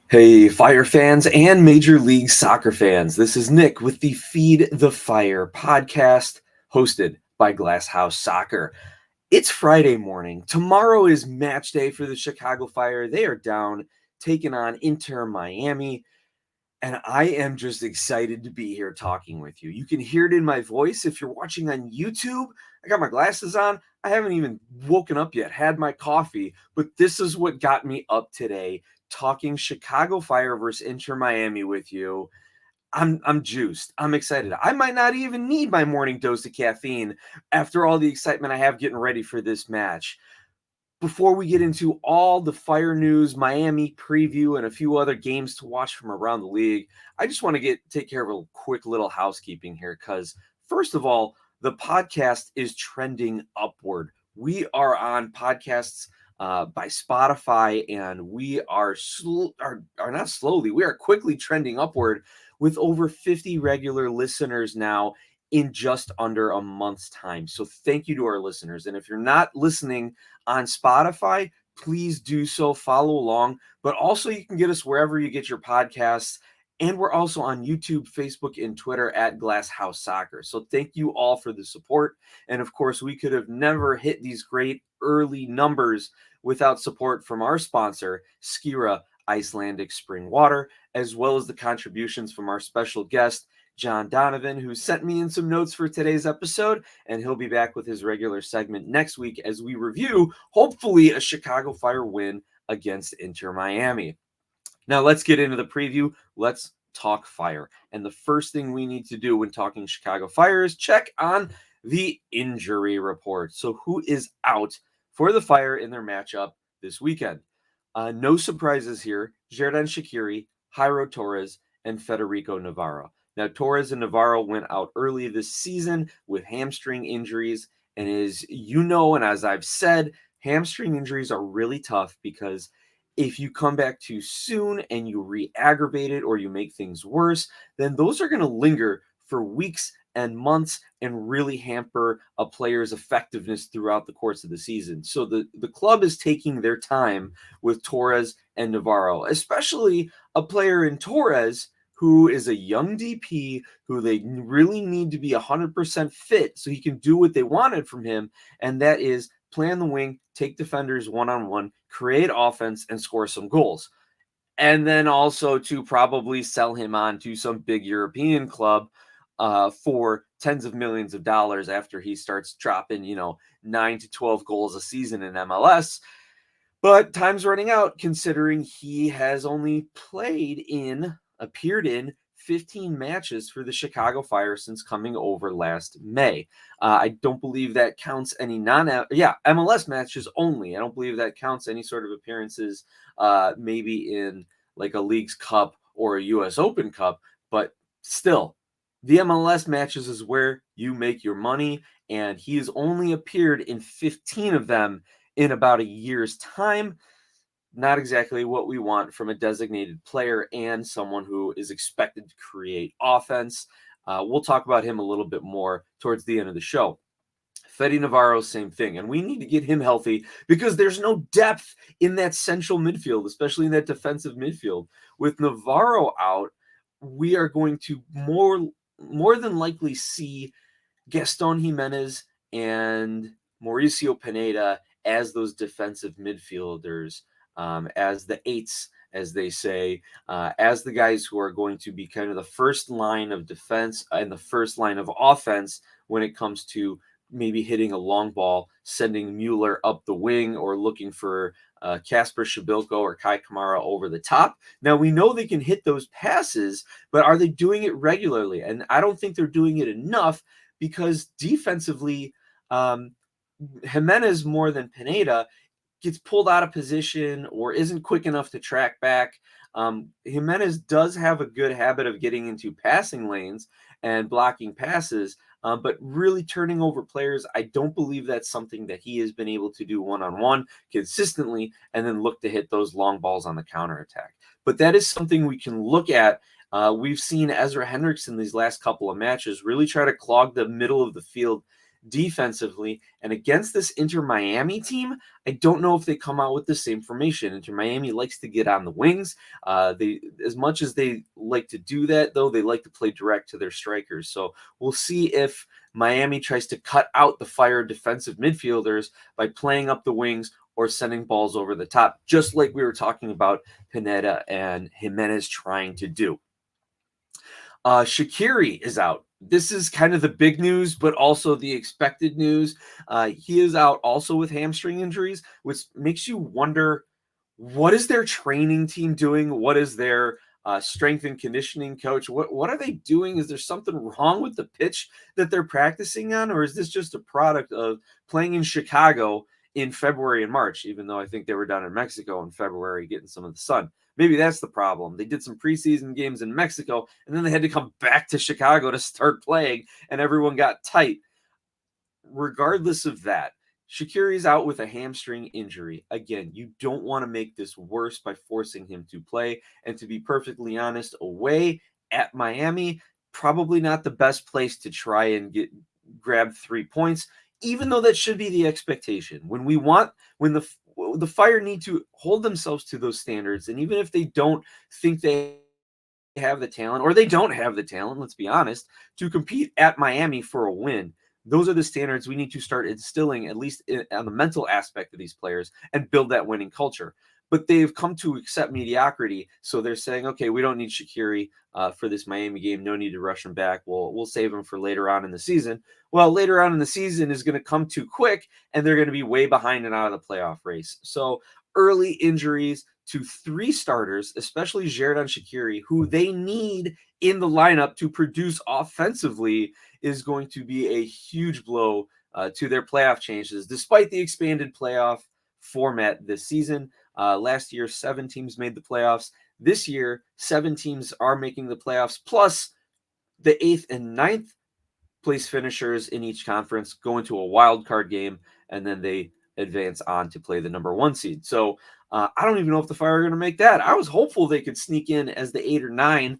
Hey, Fire fans and Major League Soccer fans. This is Nick with the Feed the Fire podcast hosted by Glass House Soccer. It's Friday morning. Tomorrow is match day for the Chicago Fire. They are down, taking on Inter Miami. And I am just excited to be here talking with you. You can hear it in my voice. If you're watching on YouTube, I got my glasses on. I haven't even woken up yet, had my coffee, but this is what got me up today, talking Chicago Fire versus Inter Miami with you. I'm juiced. I'm excited. I might not even need my morning dose of caffeine after all the excitement I have getting ready for this match. Before we get into all the Fire news, Miami preview, and a few other games to watch from around the league, I just want to take care of a quick little housekeeping here because, first of all, the podcast is trending upward. We are on podcasts by Spotify, and we are not slowly. We are quickly trending upward with over 50 regular listeners now in just under a month's time. So thank you to our listeners. And if you're not listening on Spotify, please do so. Follow along. But also you can get us wherever you get your podcasts. And we're also on YouTube, Facebook, and Twitter at Glass House Soccer. So thank you all for the support. And of course, we could have never hit these great early numbers without support from our sponsor, Skira Icelandic Spring Water, as well as the contributions from our special guest, John Donovan, who sent me in some notes for today's episode, and he'll be back with his regular segment next week as we review, hopefully, a Chicago Fire win against Inter Miami. Now, let's get into the preview. Let's talk Fire. And the first thing we need to do when talking Chicago Fire is check on the injury report. So who is out for the Fire in their matchup this weekend? No surprises here. Xherdan Shaqiri, Jairo Torres, and Federico Navarro. Now, Torres and Navarro went out early this season with hamstring injuries. And as you know, and as I've said, hamstring injuries are really tough because if you come back too soon and you re-aggravate it or you make things worse, then those are going to linger for weeks and months and really hamper a player's effectiveness throughout the course of the season. So the club is taking their time with Torres and Navarro, especially a player in Torres who is a young DP who they really need to be 100% fit so he can do what they wanted from him, and that is play on the wing, take defenders one-on-one, create offense, and score some goals. And then also to probably sell him on to some big European club for tens of millions of dollars after he starts dropping, 9 to 12 goals a season in MLS. But time's running out considering he has only appeared in 15 matches for the Chicago Fire since coming over last May. I don't believe that counts any MLS matches only. I don't believe that counts any sort of appearances, maybe in like a Leagues Cup or a U.S. Open Cup, but still, the MLS matches is where you make your money, and he has only appeared in 15 of them in about a year's time. Not exactly what we want from a designated player and someone who is expected to create offense. We'll talk about him a little bit more towards the end of the show. Fede Navarro, same thing. And we need to get him healthy because there's no depth in that central midfield, especially in that defensive midfield. With Navarro out, we are going to more than likely see Gaston Jimenez and Mauricio Pineda as those defensive midfielders, as the eights, as they say, as the guys who are going to be kind of the first line of defense and the first line of offense when it comes to maybe hitting a long ball, sending Mueller up the wing, or looking for Kasper Shabilko or Kai Kamara over the top. Now, we know they can hit those passes, but are they doing it regularly? And I don't think they're doing it enough because defensively, Jimenez more than Pineda gets pulled out of position or isn't quick enough to track back. Jimenez does have a good habit of getting into passing lanes and blocking passes, but really turning over players, I don't believe that's something that he has been able to do one-on-one consistently and then look to hit those long balls on the counterattack. But that is something we can look at. We've seen Ezra Hendrickson these last couple of matches really try to clog the middle of the field defensively. And against this Inter Miami team, I don't know if they come out with the same formation. Inter Miami likes to get on the wings. They, as much as they like to do that, though, they like to play direct to their strikers. So we'll see if Miami tries to cut out the Fire defensive midfielders by playing up the wings or sending balls over the top, just like we were talking about Pineda and Jimenez trying to do. Shaqiri is out. This is kind of the big news, but also the expected news. He is out also with hamstring injuries, which makes you wonder, what is their training team doing? What is their strength and conditioning coach? What are they doing? Is there something wrong with the pitch that they're practicing on? Or is this just a product of playing in Chicago in February and March, even though I think they were down in Mexico in February getting some of the sun? Maybe that's the problem. They did some preseason games in Mexico, and then they had to come back to Chicago to start playing, and everyone got tight. Regardless of that, Shaqiri's out with a hamstring injury. Again, you don't want to make this worse by forcing him to play. And to be perfectly honest, away at Miami, probably not the best place to try and grab 3 points, even though that should be the expectation. When the Fire need to hold themselves to those standards, and even if they don't think they have the talent, or they don't have the talent, let's be honest, to compete at Miami for a win, those are the standards we need to start instilling, at least on the mental aspect of these players, and build that winning culture. But they've come to accept mediocrity, so they're saying, okay, we don't need Shaqiri for this Miami game. No need to rush him back. We'll save him for later on in the season. Well, later on in the season is going to come too quick, and they're going to be way behind and out of the playoff race. So early injuries to 3 starters, especially Xherdan Shaqiri, who they need in the lineup to produce offensively, is going to be a huge blow to their playoff chances, despite the expanded playoff format this season. Last year, 7 teams made the playoffs. This year, 7 teams are making the playoffs, plus the 8th and 9th place finishers in each conference go into a wild card game, and then they advance on to play the number 1 seed. So I don't even know if the Fire are going to make that. I was hopeful they could sneak in as the 8 or 9,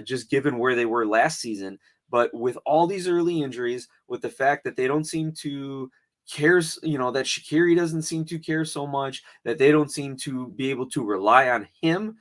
just given where they were last season. But with all these early injuries, with the fact that they don't seem to care, that Shaqiri doesn't seem to care so much, that they don't seem to be able to rely on him,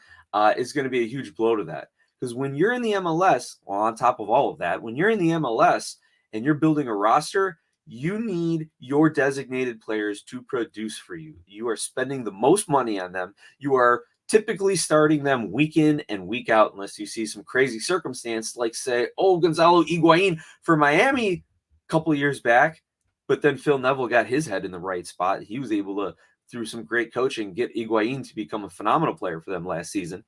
is going to be a huge blow to that. Because when you're in the MLS, well, on top of all of that, when you're in the MLS and you're building a roster, you need your designated players to produce for you. You are spending the most money on them. You are typically starting them week in and week out, unless you see some crazy circumstance, like, say, Gonzalo Higuain for Miami a couple of years back. But then Phil Neville got his head in the right spot. He was able to, through some great coaching, get Higuain to become a phenomenal player for them last season.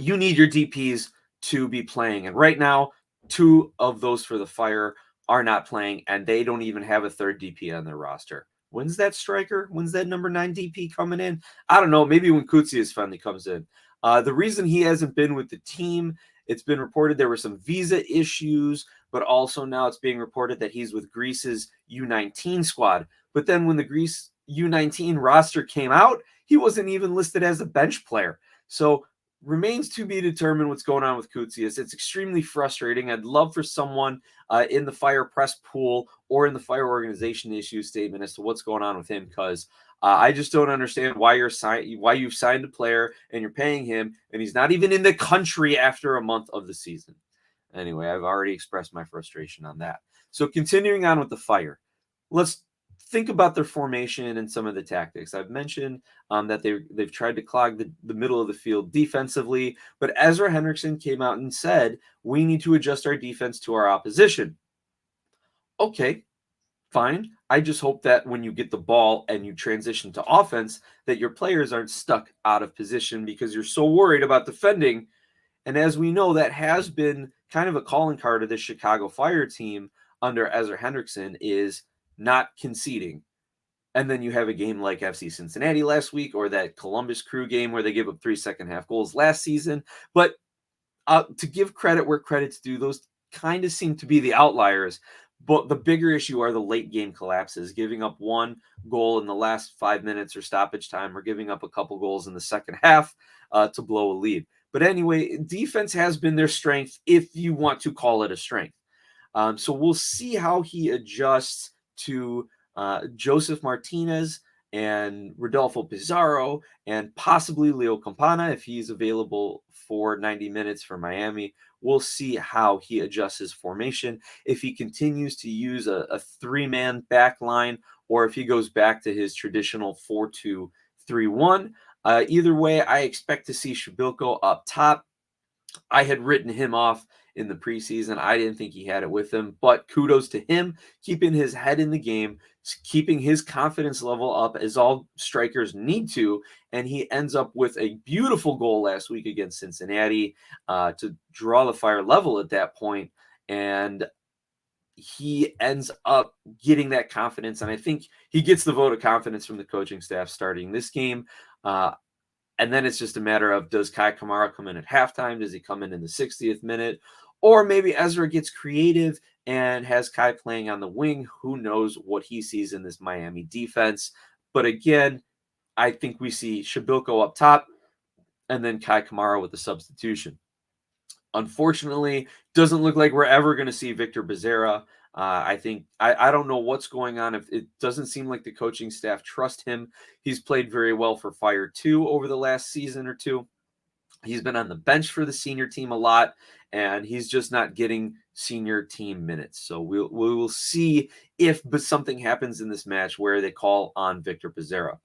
You need your DPs to be playing. And right now, 2 of those for the Fire are not playing, and they don't even have a 3rd DP on their roster. When's that striker? When's that number 9 DP coming in? I don't know. Maybe when Koutsias finally comes in. The reason he hasn't been with the team, it's been reported there were some visa issues, but also now it's being reported that he's with Greece's U19 squad. But then when the Greece U19 roster came out, he wasn't even listed as a bench player. So remains to be determined what's going on with Koutsias. It's extremely frustrating. I'd love for someone in the Fire press pool or in the Fire organization issue statement as to what's going on with him, because I just don't understand why you've signed a player and you're paying him, and he's not even in the country after a month of the season. Anyway, I've already expressed my frustration on that. So continuing on with the Fire, let's think about their formation and some of the tactics. I've mentioned that they've tried to clog the middle of the field defensively, but Ezra Henderson came out and said, we need to adjust our defense to our opposition. Okay, fine. I just hope that when you get the ball and you transition to offense, that your players aren't stuck out of position because you're so worried about defending. And as we know, that has been kind of a calling card of the Chicago Fire team under Ezra Hendrickson, is not conceding. And then you have a game like FC Cincinnati last week, or that Columbus Crew game where they gave up 3 second-half goals last season. But to give credit where credit's due, those kind of seem to be the outliers. But the bigger issue are the late game collapses, giving up 1 goal in the last 5 minutes or stoppage time, or giving up a couple goals in the second half to blow a lead. But anyway, defense has been their strength, if you want to call it a strength. So we'll see how he adjusts to Joseph Martinez and Rodolfo Pizarro and possibly Leo Campana if he's available for 90 minutes for Miami. We'll see how he adjusts his formation. If he continues to use a three-man back line or if he goes back to his traditional 4-2-3-1. Either way, I expect to see Shabilko up top. I had written him off in the preseason. I didn't think he had it with him, but kudos to him, keeping his head in the game, keeping his confidence level up as all strikers need to. And he ends up with a beautiful goal last week against Cincinnati to draw the Fire level at that point. And he ends up getting that confidence. And I think he gets the vote of confidence from the coaching staff starting this game. And then it's just a matter of, does Kai Kamara come in at halftime? Does he come in the 60th minute? Or maybe Ezra gets creative and has Kai playing on the wing. Who knows what he sees in this Miami defense? But again, I think we see Shabilko up top and then Kai Kamara with the substitution. Unfortunately, doesn't look like we're ever going to see Victor Becerra. I think I don't know what's going on. If it doesn't seem like the coaching staff trust him. He's played very well for Fire 2 over the last season or two. He's been on the bench for the senior team a lot, and he's just not getting senior team minutes. So we will see if something happens in this match where they call on Victor Becerra.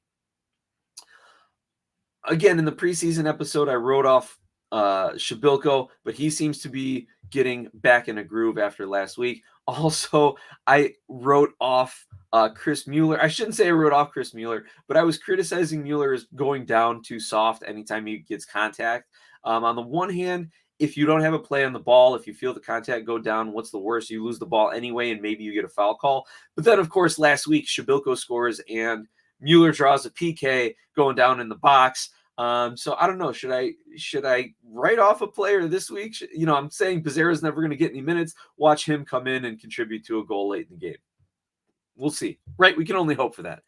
Again, in the preseason episode, I wrote off Shabilko, but he seems to be getting back in a groove after last week. Also, I wrote off Chris Mueller. I shouldn't say I wrote off Chris Mueller, but I was criticizing Mueller as going down too soft anytime he gets contact. On the one hand, if you don't have a play on the ball, if you feel the contact go down, what's the worst? You lose the ball anyway, and maybe you get a foul call. But then, of course, last week, Shabilko scores and Mueller draws a PK going down in the box. So I don't know. Should I write off a player this week? I'm saying Becerra's never going to get any minutes. Watch him come in and contribute to a goal late in the game. We'll see. Right? We can only hope for that.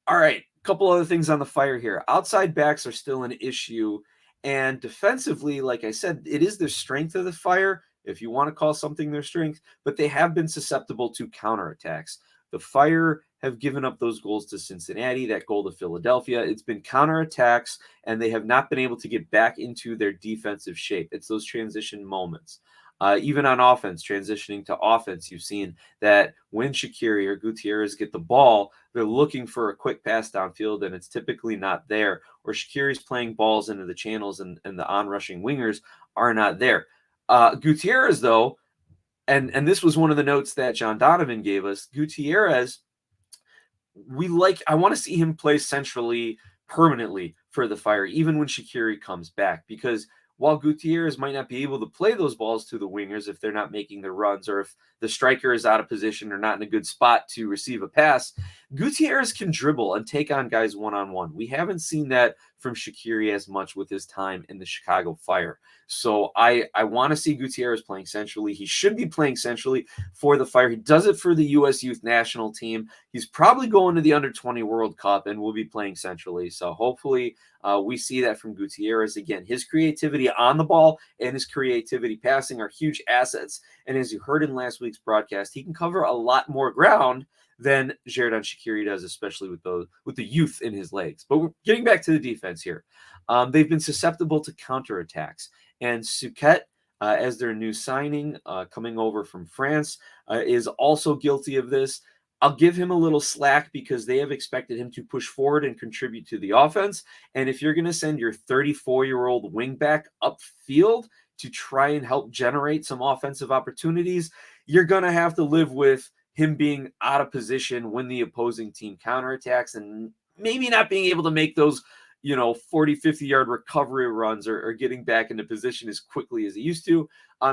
All right. A couple other things on the Fire here. Outside backs are still an issue. And defensively, like I said, it is the strength of the Fire, if you want to call something their strength, but they have been susceptible to counterattacks. The Fire have given up those goals to Cincinnati, that goal to Philadelphia. It's been counterattacks, and they have not been able to get back into their defensive shape. It's those transition moments. Even on offense, transitioning to offense, you've seen that when Shaqiri or Gutierrez get the ball, they're looking for a quick pass downfield, and it's typically not there. Or Shaqiri's playing balls into the channels, and the on-rushing wingers are not there. Gutierrez, though, and this was one of the notes that John Donovan gave us, Gutierrez, I want to see him play centrally permanently for the Fire, even when Shaqiri comes back, because while Gutierrez might not be able to play those balls to the wingers if they're not making the runs or if the striker is out of position or not in a good spot to receive a pass, Gutierrez can dribble and take on guys one-on-one. We haven't seen that from Shaqiri as much with his time in the Chicago Fire. So I want to see Gutierrez playing centrally. He should be playing centrally for the Fire. He does it for the U.S. Youth National Team. He's probably going to the Under-20 World Cup and will be playing centrally. So hopefully we see that from Gutierrez. Again, his creativity on the ball and his creativity passing are huge assets. And as you heard in last week's broadcast, he can cover a lot more ground than Xherdan Shaqiri does, especially with the youth in his legs. But we're getting back to the defense here. They've been susceptible to counterattacks. And Suquet, as their new signing, coming over from France, is also guilty of this. I'll give him a little slack because they have expected him to push forward and contribute to the offense. And if you're going to send your 34-year-old wingback upfield to try and help generate some offensive opportunities, you're going to have to live with him being out of position when the opposing team counterattacks and maybe not being able to make those 40, 50-yard recovery runs or getting back into position as quickly as he used to.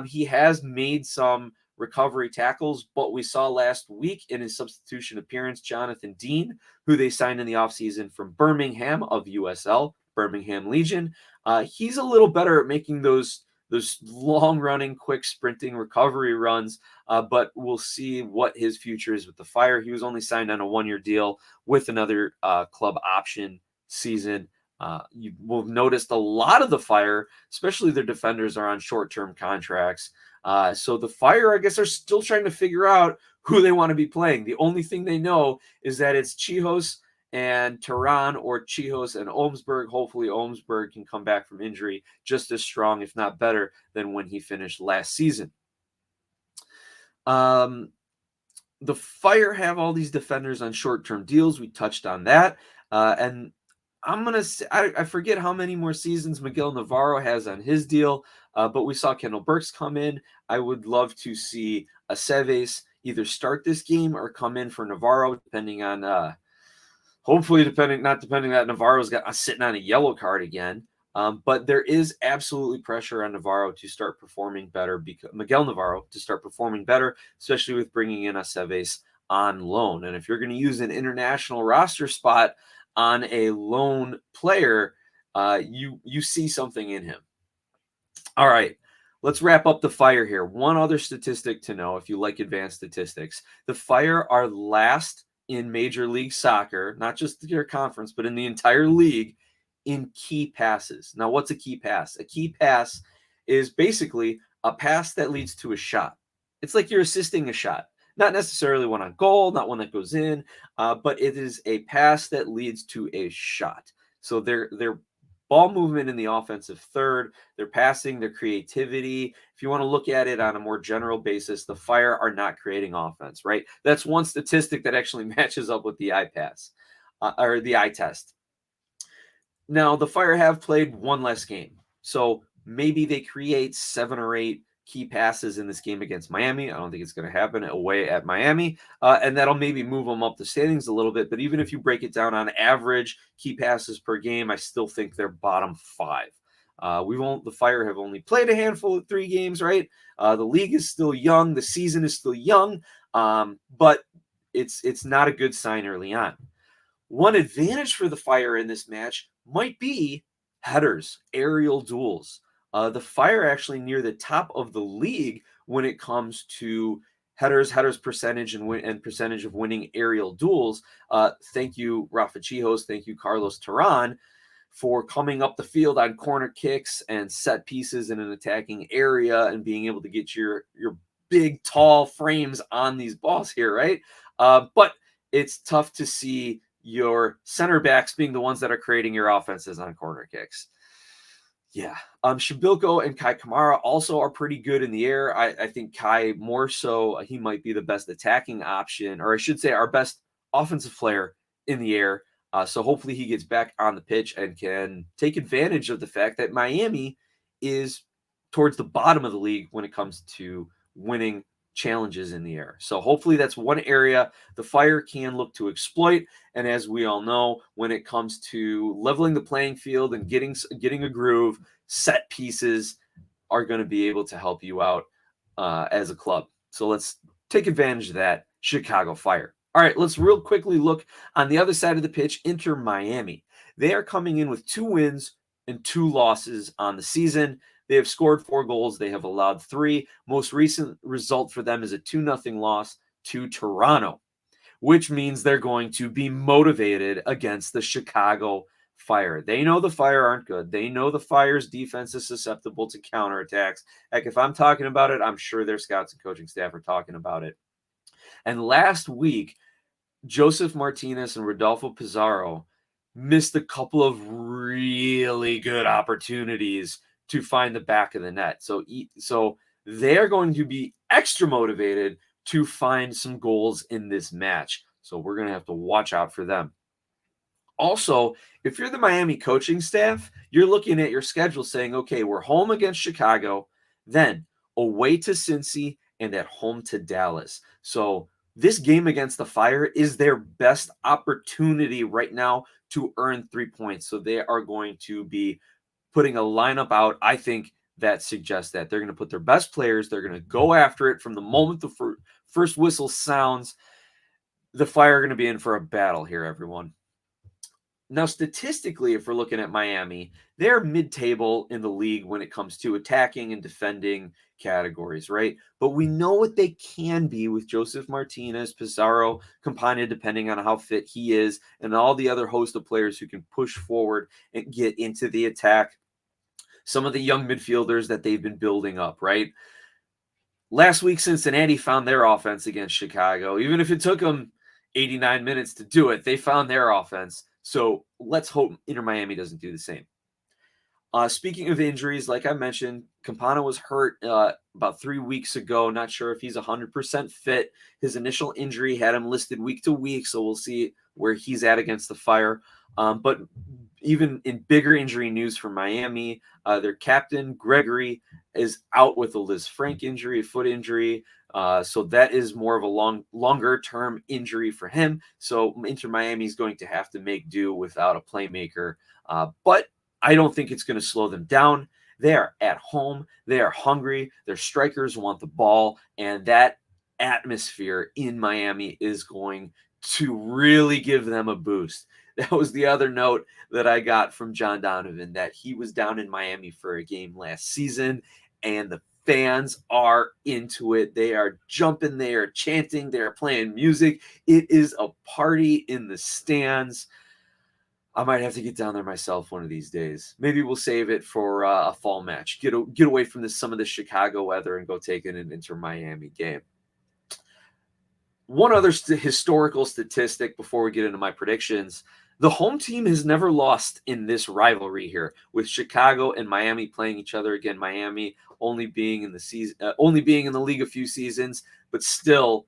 He has made some recovery tackles, but we saw last week in his substitution appearance, Jonathan Dean, who they signed in the offseason from Birmingham of USL, Birmingham Legion. He's a little better at making those long-running, quick sprinting recovery runs, but we'll see what his future is with the Fire. He was only signed on a one-year deal with another club option season. You will have noticed a lot of the Fire, especially their defenders, are on short-term contracts. So the Fire, I guess, are still trying to figure out who they want to be playing. The only thing they know is that it's Chihos and Tehran, or Chihos and Olmsberg. Hopefully Olmsberg can come back from injury just as strong, if not better, than when he finished last season. The Fire have all these defenders on short-term deals. We touched on that. And I'm going to say, I forget how many more seasons Miguel Navarro has on his deal, but we saw Kendall Burks come in. I would love to see Aceves either start this game or come in for Navarro, depending on, hopefully not depending that Navarro's got sitting on a yellow card again. But there is absolutely pressure on Navarro to start performing better, because Miguel Navarro to start performing better, especially with bringing in Aceves on loan. And if you're going to use an international roster spot on a lone player, you see something in him. All right, let's wrap up the Fire here. One other statistic to know, if you like advanced statistics: the Fire are last in Major League Soccer, not just their conference, but in the entire league, in key passes. Now, what's a key pass? A key pass is basically a pass that leads to a shot. It's like you're assisting a shot. Not necessarily one on goal, not one that goes in, but it is a pass that leads to a shot. So their ball movement in the offensive third, their passing, their creativity. If you want to look at it on a more general basis, the Fire are not creating offense, right? That's one statistic that actually matches up with the eye pass or the eye test. Now, the Fire have played one less game, so maybe they create 7 or 8 key passes in this game against Miami. I don't think it's going to happen away at Miami, and that'll maybe move them up the standings a little bit. But even if you break it down on average key passes per game, I still think they're bottom 5. The Fire have only played a handful of 3 games, right? The league is still young, the season is still young, but it's not a good sign early on. One advantage for the Fire in this match might be headers, aerial duels. The Fire actually near the top of the league when it comes to headers percentage, and percentage of winning aerial duels. Thank you, Rafa Chihos. Thank you, Carlos Tehran, for coming up the field on corner kicks and set pieces in an attacking area and being able to get your big, tall frames on these balls here, right? But it's tough to see your center backs being the ones that are creating your offenses on corner kicks. Yeah. Shabilko and Kai Kamara also are pretty good in the air. I think Kai more so, he might be the best attacking option, or I should say our best offensive player in the air. So hopefully he gets back on the pitch and can take advantage of the fact that Miami is towards the bottom of the league when it comes to winning challenges in the air. So hopefully that's one area the Fire can look to exploit. And as we all know, when it comes to leveling the playing field and getting a groove, set pieces are going to be able to help you out as a club. So let's take advantage of that, Chicago Fire. All right, let's real quickly look on the other side of the pitch, Inter Miami. They are coming in with 2 wins and 2 losses on the season. They have scored 4 goals. They have allowed 3. Most recent result for them is a 2-0 loss to Toronto, which means they're going to be motivated against the Chicago Fire. They know the Fire aren't good. They know the Fire's defense is susceptible to counterattacks. Heck, if I'm talking about it, I'm sure their scouts and coaching staff are talking about it. And last week, Joseph Martinez and Rodolfo Pizarro missed a couple of really good opportunities to find the back of the net. So they're going to be extra motivated to find some goals in this match. So we're going to have to watch out for them. Also, if you're the Miami coaching staff, you're looking at your schedule saying, okay, we're home against Chicago, then away to Cincy, and at home to Dallas. So this game against the Fire is their best opportunity right now to earn 3 points. So they are going to be putting a lineup out, I think, that suggests that they're going to put their best players. They're going to go after it from the moment the first whistle sounds. The Fire are going to be in for a battle here, everyone. Now, statistically, if we're looking at Miami, they're mid-table in the league when it comes to attacking and defending categories, right? But we know what they can be with Joseph Martinez, Pizarro, Campana, depending on how fit he is, and all the other host of players who can push forward and get into the attack. Some of the young midfielders that they've been building up, right? Last week, Cincinnati found their offense against Chicago. Even if it took them 89 minutes to do it, they found their offense. So let's hope Inter Miami doesn't do the same. Speaking of injuries, like I mentioned, Campana was hurt about 3 weeks ago. Not sure if he's 100% fit. His initial injury had him listed week to week, so we'll see where he's at against the Fire. But even in bigger injury news for Miami, their captain, Gregory, is out with a Liz Frank injury, a foot injury. So that is more of a longer term injury for him. So Inter Miami is going to have to make do without a playmaker. But I don't think it's going to slow them down. They are at home. They are hungry. Their strikers want the ball. And that atmosphere in Miami is going to really give them a boost. That was the other note that I got from John Donovan, that he was down in Miami for a game last season, and the fans are into it. They are jumping, they are chanting, they are playing music. It is a party in the stands. I might have to get down there myself one of these days. Maybe we'll save it for a fall match. Get away from some of the Chicago weather and go take in an Inter Miami game. One other historical statistic before we get into my predictions: the home team has never lost in this rivalry here, with Chicago and Miami playing each other again. Miami only being in the league a few seasons, but still,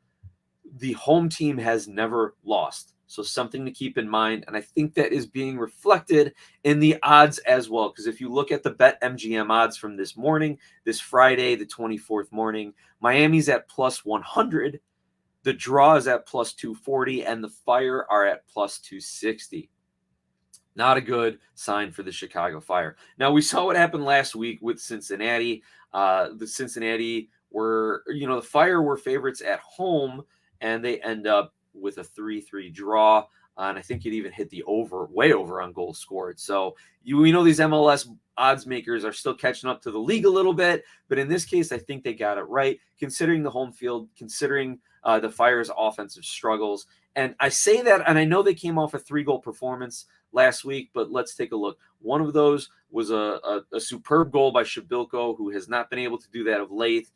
the home team has never lost. So something to keep in mind, and I think that is being reflected in the odds as well. Because if you look at the BetMGM odds from this morning, this Friday, the 24th morning, Miami's at plus 100. The draw is at plus 240, and the Fire are at plus 260. Not a good sign for the Chicago Fire. Now, we saw what happened last week with Cincinnati. The Fire were favorites at home, and they end up with a 3-3 draw. And I think it even hit the way over on goals scored. So we know these MLS odds makers are still catching up to the league a little bit. But in this case, I think they got it right, considering the home field, considering the Fire's offensive struggles. And I say that, and I know they came off a 3-goal performance last week, but let's take a look. One of those was a superb goal by Shabilko, who has not been able to do that of late.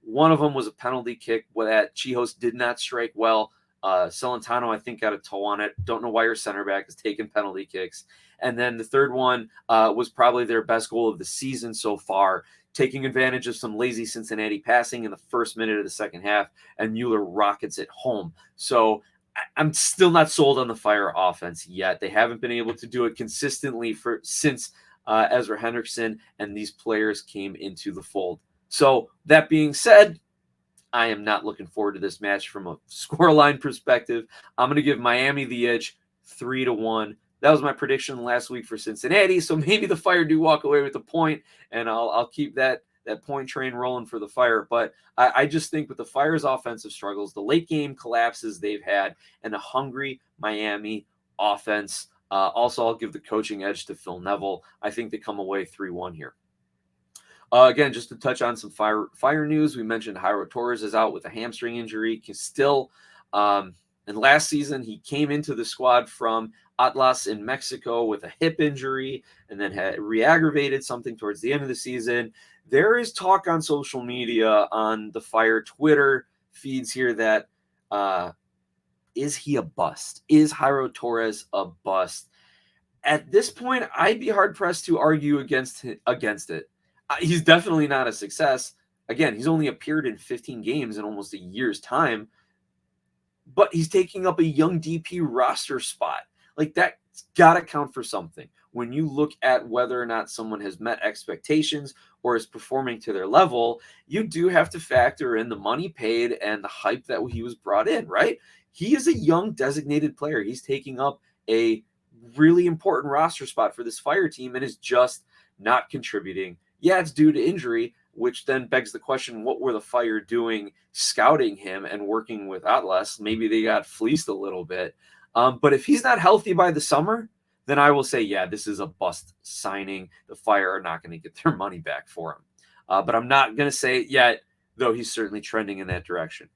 One of them was a penalty kick that Chihos did not strike well. Celentano, I think, got a toe on it. Don't know why your center back is taking penalty kicks. And then the third one was probably their best goal of the season so far, taking advantage of some lazy Cincinnati passing in the first minute of the second half, and Mueller rockets it home. So I'm still not sold on the Fire offense yet. They haven't been able to do it consistently since Ezra Hendrickson and these players came into the fold. So that being said, I am not looking forward to this match from a scoreline perspective. I'm going to give Miami the edge 3-1. That was my prediction last week for Cincinnati. So maybe the Fire do walk away with a point, and I'll keep that point train rolling for the Fire. But I just think with the Fire's offensive struggles, the late game collapses they've had, and a hungry Miami offense. Also, I'll give the coaching edge to Phil Neville. I think they come away 3-1 here. Again, just to touch on some fire news, we mentioned Jairo Torres is out with a hamstring injury. And last season, he came into the squad from Atlas in Mexico with a hip injury, and then had re-aggravated something towards the end of the season. There is talk on social media, on the Fire Twitter feeds here, that is he a bust? Is Jairo Torres a bust? At this point, I'd be hard-pressed to argue against it. He's definitely not a success. Again, he's only appeared in 15 games in almost a year's time, but he's taking up a young DP roster spot. Like, that's got to count for something. When you look at whether or not someone has met expectations or is performing to their level, you do have to factor in the money paid and the hype that he was brought in, right? He is a young designated player. He's taking up a really important roster spot for this Fire team and is just not contributing. Yeah, it's due to injury, which then begs the question, what were the Fire doing scouting him and working with Atlas? Maybe they got fleeced a little bit. But if he's not healthy by the summer, then I will say, yeah, this is a bust signing. The Fire are not going to get their money back for him. But I'm not going to say it yet, though he's certainly trending in that direction.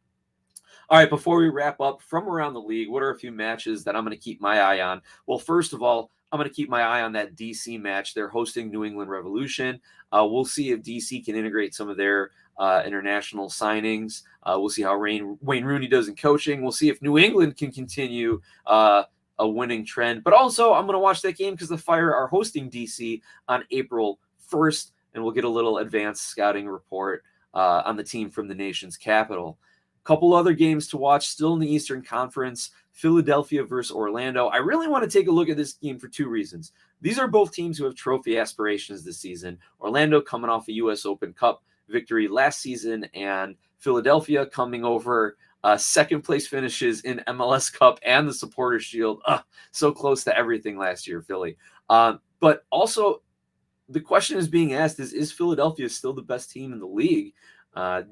All right, before we wrap up, from around the league, what are a few matches that I'm going to keep my eye on? Well, first of all, I'm going to keep my eye on that DC match. They're hosting New England Revolution. We'll see if DC can integrate some of their international signings. We'll see how Wayne Rooney does in coaching. We'll see if New England can continue a winning trend. But also, I'm going to watch that game because the Fire are hosting DC on April 1st, and we'll get a little advanced scouting report on the team from the nation's capital. Couple other games to watch still in the Eastern Conference. Philadelphia versus Orlando. I really want to take a look at this game for two reasons. These are both teams who have trophy aspirations this season. Orlando coming off a U.S. Open Cup victory last season, and Philadelphia coming over second place finishes in MLS Cup and the Supporters Shield. So close to everything last year, Philly. But also, the question is being asked is Philadelphia still the best team in the league?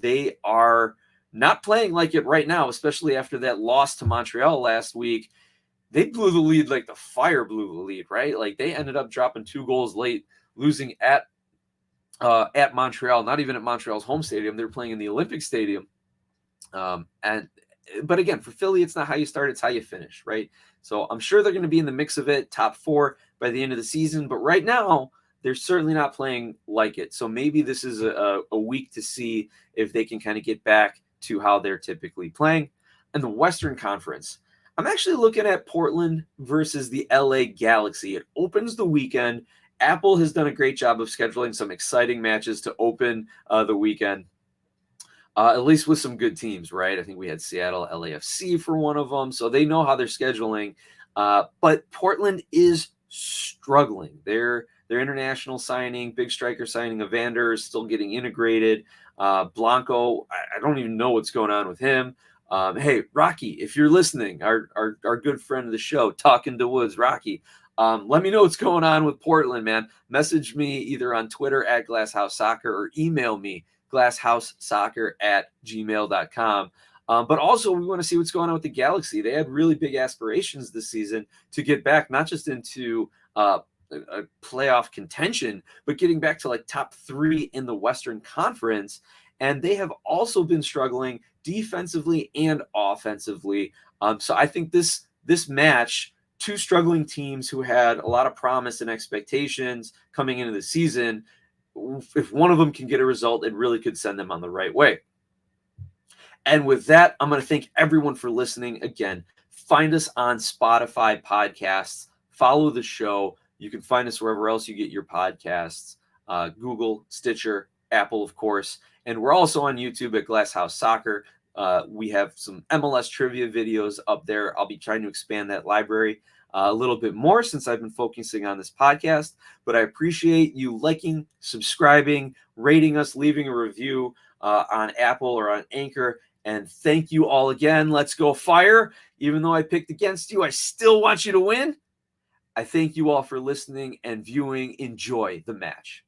They are not playing like it right now, especially after that loss to Montreal last week. They blew the lead like the Fire blew the lead, right? Like they ended up dropping 2 goals late, losing at Montreal, not even at Montreal's home stadium. They're playing in the Olympic Stadium. But again, for Philly, it's not how you start, it's how you finish, right? So I'm sure they're going to be in the mix of it, top 4 by the end of the season. But right now, they're certainly not playing like it. So maybe this is a week to see if they can kind of get back to how they're typically playing. And the Western Conference, I'm actually looking at Portland versus the LA Galaxy. It opens the weekend. Apple has done a great job of scheduling some exciting matches to open the weekend, at least with some good teams, right? I think we had Seattle LAFC for one of them, so they know how they're scheduling. But Portland is struggling. Their international signing, big striker signing, Evander is still getting integrated. Blanco, I don't even know what's going on with him. Hey, Rocky, if you're listening, our good friend of the show, Talking to Woods, Rocky, let me know what's going on with Portland, man. Message me either on Twitter at GlassHouseSoccer or email me, glasshouesesoccer@gmail.com. But also, we want to see what's going on with the Galaxy. They had really big aspirations this season to get back, not just into a playoff contention, but getting back to like top 3 in the Western Conference. And they have also been struggling defensively and offensively. So I think this match, 2 struggling teams who had a lot of promise and expectations coming into the season, if one of them can get a result, it really could send them on the right way. And with that, I'm going to thank everyone for listening. Again, find us on Spotify podcasts, follow the show. You can find us wherever else you get your podcasts, Google, Stitcher, Apple, of course. And we're also on YouTube at Glass House Soccer. We have some MLS trivia videos up there. I'll be trying to expand that library a little bit more since I've been focusing on this podcast. But I appreciate you liking, subscribing, rating us, leaving a review on Apple or on Anchor. And thank you all again. Let's go Fire. Even though I picked against you, I still want you to win. I thank you all for listening and viewing. Enjoy the match.